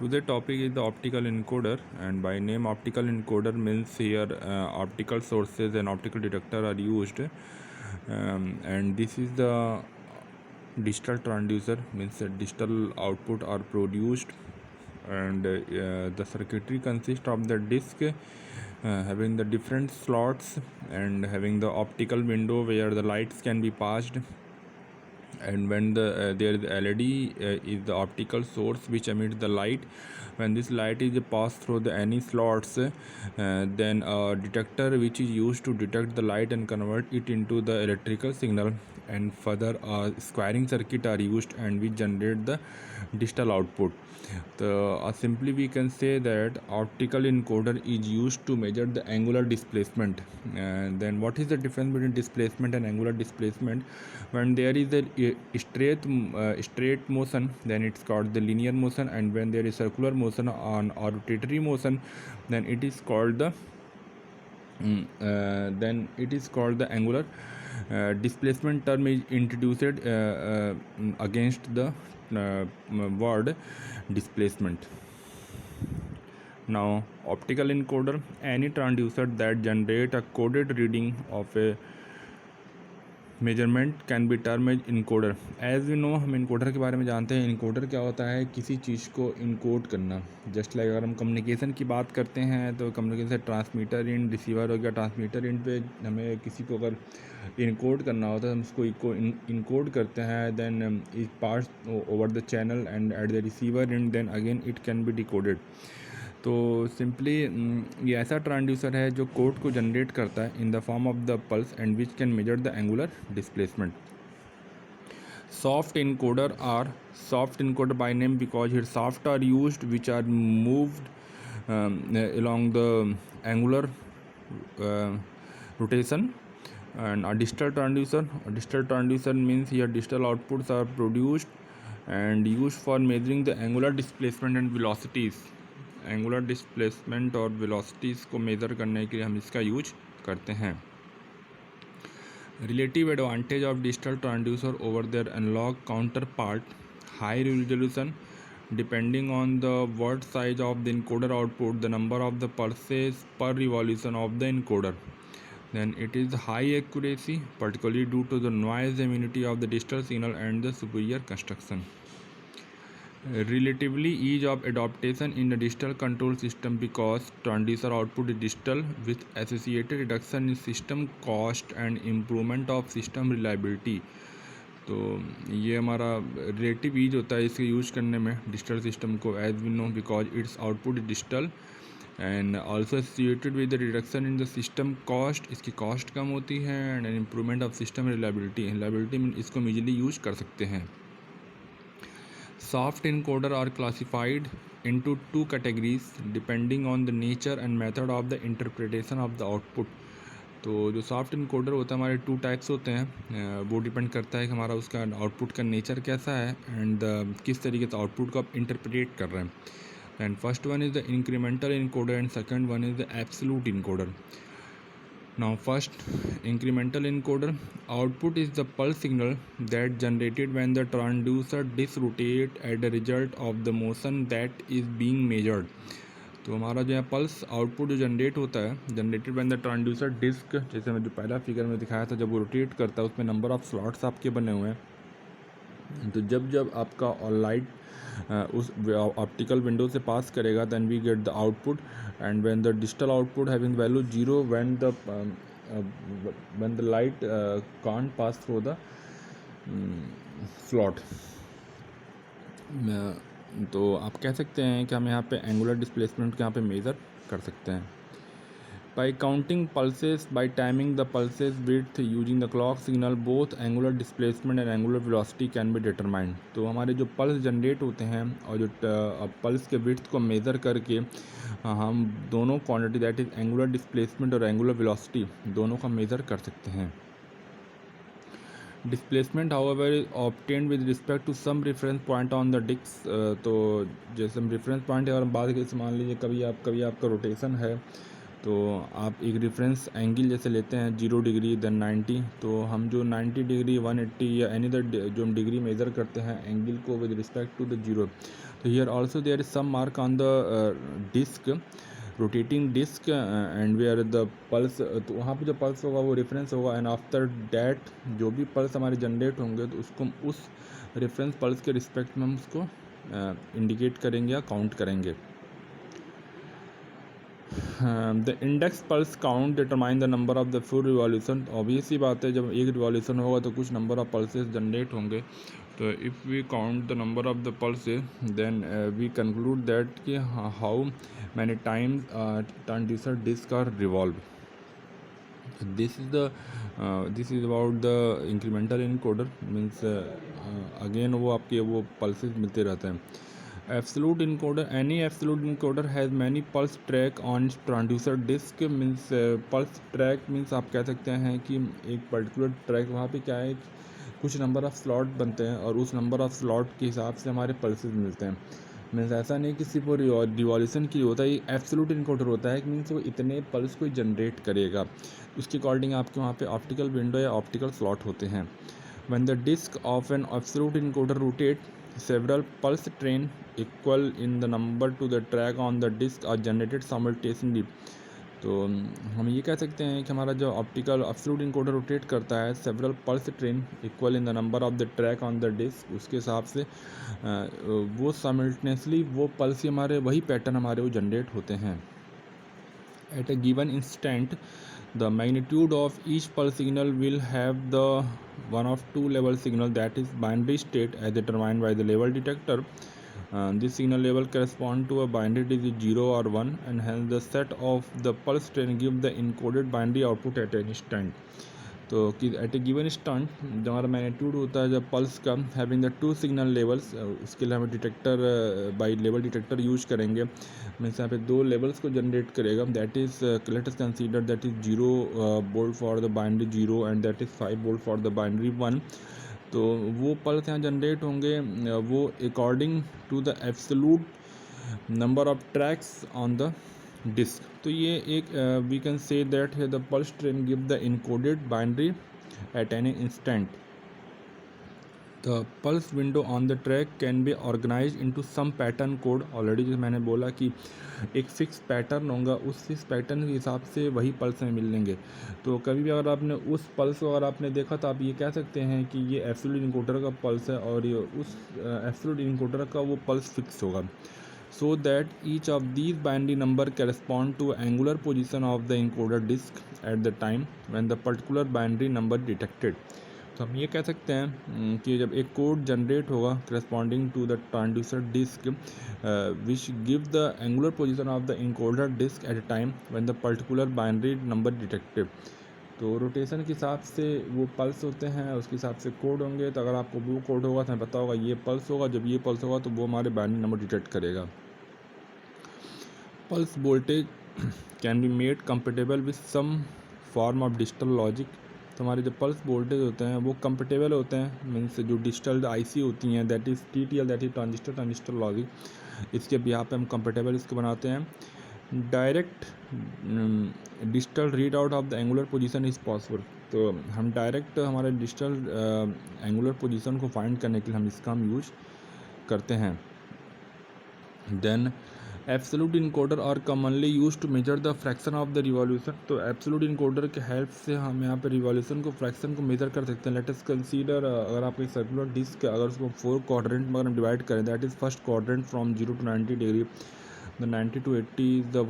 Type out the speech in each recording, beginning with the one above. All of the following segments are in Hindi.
Today topic is the optical encoder, and by name optical encoder means here optical sources and optical detector are used, and this is the digital transducer, means digital output are produced, and the circuitry consists of the disk having the different slots and having the optical window where the lights can be passed. And when there is LED is the optical source which emits the light. When this light is passed through the any slots, then a detector which is used to detect the light and convert it into the electrical signal, and further squaring circuit are used and which generate the digital output. Simply we can say that optical encoder is used to measure the angular displacement. And then what is the difference between displacement and angular displacement? When there is a straight motion, then it's called the linear motion, and when there is circular motion or rotatory motion, then it is called the angular. Displacement term is introduced against the word displacement. Now, optical encoder, any transducer that generate a coded reading of a measurement can be term as encoder. As we know, हम इनकोडर के बारे में जानते हैं. इनकोडर क्या होता है? किसी चीज़ को इनकोड करना. जस्ट लाइक अगर हम कम्युनिकेशन की बात करते हैं तो कम्युनिकेशन ट्रांसमीटर इन, रिसीवर हो गया. ट्रांसमीटर इन पे हमें किसी को अगर इनकोड करना होता है, हम उसको इनकोड करते हैं. Then it pass over the channel and at the receiver end then again it can be decoded. तो सिंपली ये ऐसा ट्रांसड्यूसर है जो कोड को जनरेट करता है in the form of the pulse and which can measure the angular displacement. Soft encoder are soft encoder by name because here soft are used which are moved along the angular rotation. And a digital transducer means here digital outputs are produced and used for measuring the angular displacement and velocities. Angular displacement और वेलोसिटीज़ को मेज़र करने के लिए हम इसका यूज करते हैं. Relative advantage of digital transducer over their analogue counter part: high resolution depending on the word size of the encoder output, the number of the pulses per revolution of the encoder. Then it is high accuracy, particularly due to the noise immunity of the digital signal and the superior construction. Relatively ease of adaptation in the digital control system because transducer output is digital with associated reduction in system cost and improvement of system reliability. तो ये हमारा रिलेटिव ईज होता है इसके यूज करने में डिजिटल सिस्टम को, as we know, because its output is digital and also associated with the reduction in the system cost. इसकी कॉस्ट कम होती है and improvement of system reliability में इसको हम ईजिली यूज कर सकते हैं. Soft encoder are classified into two categories depending on the nature and method of the interpretation of the output. तो जो सॉफ्ट इनकोडर होता है हमारे टू टाइप्स होते हैं. वो डिपेंड करता है कि हमारा उसका आउटपुट का नेचर कैसा है एंड किस तरीके से आउटपुट को आप इंटरप्रेट कर रहे हैं. And first one is the incremental encoder and second one is the absolute encoder. Now first, incremental encoder. Output is the pulse signal that generated when the transducer disk rotate as a result of the motion that is being measured. तो हमारा जो है पल्स आउटपुट जो जनरेट होता है, generated when the transducer disc, जैसे मैं जो पहला फिगर में दिखाया था, जब वो रोटेट करता है उसमें नंबर ऑफ स्लॉट्स आपके बने हुए हैं. तो जब आपका लाइट उस ऑप्टिकल विंडो से पास करेगा then we get the output. And when the digital output having value 0 when the light can't pass through the slot. तो आप कह सकते हैं कि हम यहाँ पे एंगुलर डिस्प्लेसमेंट को यहाँ पे मेज़र कर सकते हैं. By counting pulses, by timing the pulses width using the clock signal, both angular displacement and angular velocity can be determined. तो हमारे जो पल्स जनरेट होते हैं और जो पल्स के विड्थ को मेज़र करके हम दोनों quantity that is angular displacement और एंगुलर वेलोसिटी दोनों का मेज़र कर सकते हैं. Displacement however is obtained with respect to some reference point on the disc. तो जैसे हम रेफरेंस पॉइंट अगर हम बात करें, मान लीजिए कभी आपका रोटेशन है तो आप एक रेफरेंस एंगल जैसे लेते हैं 0 डिग्री देन 90. तो हम जो 90 डिग्री 180 या एनी अदर जो हम डिग्री मेज़र करते हैं एंगल को विद रिस्पेक्ट टू द 0, तो here also there is some mark on the disc, rotating disc and where the pulse, तो वहाँ पे जो पल्स होगा वो रेफरेंस होगा, एंड आफ्टर डैट जो भी पल्स हमारे जनरेट होंगे तो उसको उस रेफरेंस पल्स के रिस्पेक्ट में हम उसको इंडिकेट करेंगे या काउंट करेंगे। The index pulse count determine the number of the full revolution. Obvious ही बात है, जब एक रिवॉल्यूशन होगा तो कुछ नंबर ऑफ पल्सेस जनरेट होंगे। तो if we count the number of the pulses then we conclude that कि how many times transducer disc are revolve. This is about the incremental encoder, means again वो आपके वो पल्सेस मिलते रहते हैं। Absolute encoder, any absolute encoder has many pulse track on transducer disc, means pulse track means आप कह सकते हैं कि एक पर्टिकुलर ट्रैक वहाँ पे क्या है, कुछ नंबर ऑफ़ स्लॉट बनते हैं और उस नंबर ऑफ़ स्लॉट के हिसाब से हमारे पल्सेस मिलते हैं। मीन्स ऐसा नहीं कि सिर्फ वो रिवॉल्यूशन की होता है, ये एब्सोल्यूट इनकोडर होता है, मीन्स वो इतने पल्स को जनरेट करेगा, उसके अकॉर्डिंग आपके वहाँ पे ऑप्टिकल विंडो या ऑप्टिकल स्लॉट होते हैं। When the disc of an absolute encoder rotate, several pulse train equal in the number to the track on the disk are generated simultaneously। तो हम ये कह सकते हैं कि हमारा जो ऑप्टिकल एब्सोल्यूट इनकोडर रोटेट करता है, several pulse train equal in the number of the track on the disc, उसके हिसाब से वो साइमल्टेनियसली वो पल्स ही हमारे वही पैटर्न हमारे वो जनरेट होते हैं। At a given instant, the magnitude of each pulse signal will have the one of two level signal, that is binary state as determined by the level detector. This signal level correspond to a binary digit 0 or 1, and hence the set of the pulse train give the encoded binary output at an instant। तो कि एट ए गिवन इंस्टेंट जो हमारा मैग्नीट्यूड होता है जब पल्स का, having the two signal levels, उसके लिए हमें detector by level detector use करेंगे, मीन्स यहाँ पे दो लेवल्स को जनरेट करेगा। That is let us consider that is 0 volt for the binary 0 and that is 5 volt for the binary 1। तो वो पल्स यहाँ जनरेट होंगे वो according to the absolute number of tracks on the disc. तो ये एक वी कैन से दैट है the pulse train give the encoded binary at any instant. The pulse window on the track can be organise into some pattern code. Already जो मैंने बोला कि एक फिक्स पैटर्न होगा, उस फिक्स पैटर्न के हिसाब से वही पल्स में मिलेंगे। तो कभी भी अगर आपने उस पल्स को अगर आपने देखा तो आप ये कह सकते हैं कि ये एब्सोल्यूट इनकोडर का पल्स है और ये उस एब्सोल्यूट इनकोडर का वो पल्स फिक्स होगा। So that each of these binary number correspond to angular position of the encoder disk at the time when the particular binary number detected। तो हम ये कह सकते हैं कि जब एक कोड जनरेट होगा corresponding to the transducer disk which give the angular position of the encoder disk at a time when the particular binary number detected। तो रोटेशन के हिसाब से वो पल्स होते हैं, उसके हिसाब से कोड होंगे। तो अगर आपको वो कोड होगा तो हमें पता होगा ये पल्स होगा, जब ये पल्स होगा तो वो हमारे बाइनरी नंबर डिटेक्ट करेगा। Pulse voltage can be made compatible with some form of digital logic. तो हमारे जो पल्स वोल्टेज होते हैं वो कंपेटेबल होते हैं, मीन्स जो डिजिटल आईसी होती हैं that is TTL, that is transistor logic, इसके बिहार पे हम कंपेटेबल इसको बनाते हैं। Direct digital read out of the angular position is possible. तो हम डायरेक्ट हमारे डिजिटल एंगुलर पोजीशन को फाइंड करने के लिए हम इसका हम यूज करते हैं। Then absolute encoder are commonly use to measure the fraction of the revolution. तो एब्सोल्यूट इनकोडर के हेल्प से हम यहाँ पे रिवॉल्यूशन को फ्रैक्शन को मेजर कर सकते हैं। लेट अस कंसीडर अगर आप एक सर्कुलर डिस्क अगर उसको 4 क्वाड्रेंट में अगर हम डिवाइड करें, that is first quadrant from 0 to 90 degree, the 90 to 80 is the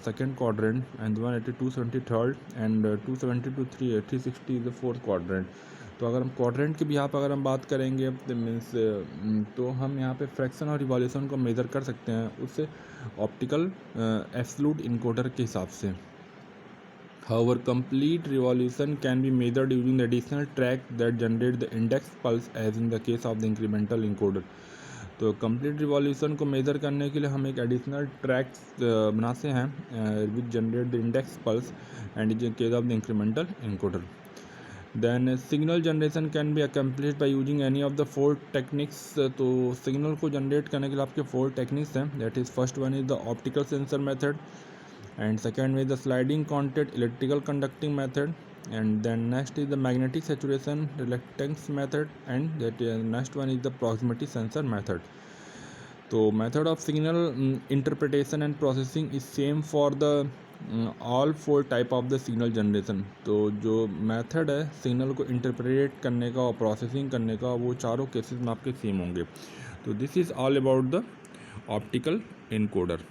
second quadrant, and 180 to 270 third, and 270 to 360 is the fourth quadrant। तो अगर हम क्वाड्रेंट के बिहार पर अगर हम बात करेंगे तो मीन्स तो हम यहाँ पे फ्रैक्शन और रिवॉल्यूशन को मेज़र कर सकते हैं उससे ऑप्टिकल एब्सोल्यूट इनकोडर के हिसाब से। However, complete revolution can be measured using the additional track that generate the index pulse as in the case of the incremental encoder। तो कंप्लीट रिवॉल्यूशन को मेज़र करने के लिए हम एक एडिशनल ट्रैक्स बनाते हैं which generate the index pulse and in case of the incremental encoder. Then signal generation can be accomplish by using any of the 4 techniques. तो सिग्नल को जनरेट करने के लिए आपके 4 टेक्निक्स हैं, that is first one is the optical sensor method, and second is the sliding contact electrical conducting method, and then next is the magnetic saturation reluctance method, and that next one is the proximity sensor method। तो method of signal interpretation and processing is same for the all 4 type of the signal generation. तो जो मेथड है सिग्नल को इंटरप्रेट करने का और प्रोसेसिंग करने का वो चारों केसेस में आपके सेम होंगे। तो this is all about the optical encoder.